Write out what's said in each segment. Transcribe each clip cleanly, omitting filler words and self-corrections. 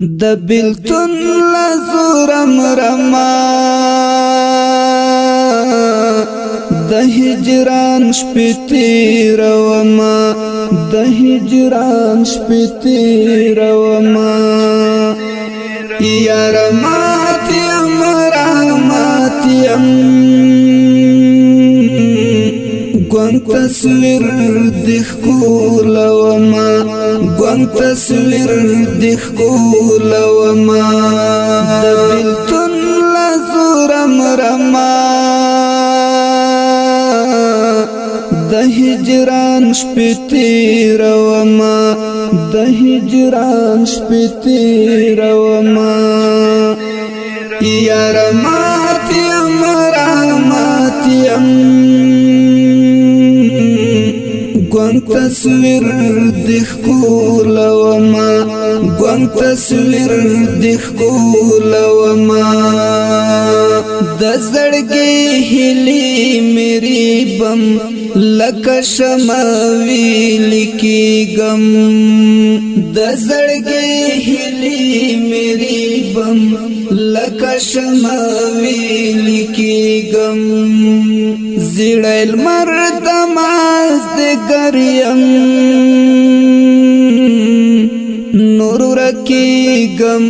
د بلتون لزورم رما د هجران شپتی روما د هجران شپتی روما یا رماتی امراماتی گوان تصویر دیخ کولوما گوان تصویر دیخ کولوما د بلتون لزورم رما د هجران شپتی روما د هجران شپتی روما یا رماتی امراماتی گوان تصویر دیخ کولوما گوان تصویر دیخ کولوما د زړګي هلي میری بم لکه شماوي لکی غم د زړګي هلي میری بم لکه شماوي لکی غم زړل مرد ماز د ګریم نور رکی غم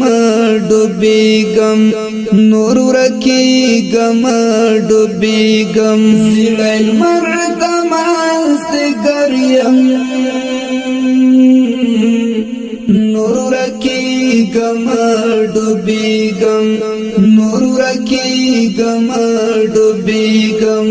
ډوبي غم نور رکی غم ډوبي غم زړل مرد ماز د ګریم نور رکی غم ډوبي غم نور رکی غم ډوبي غم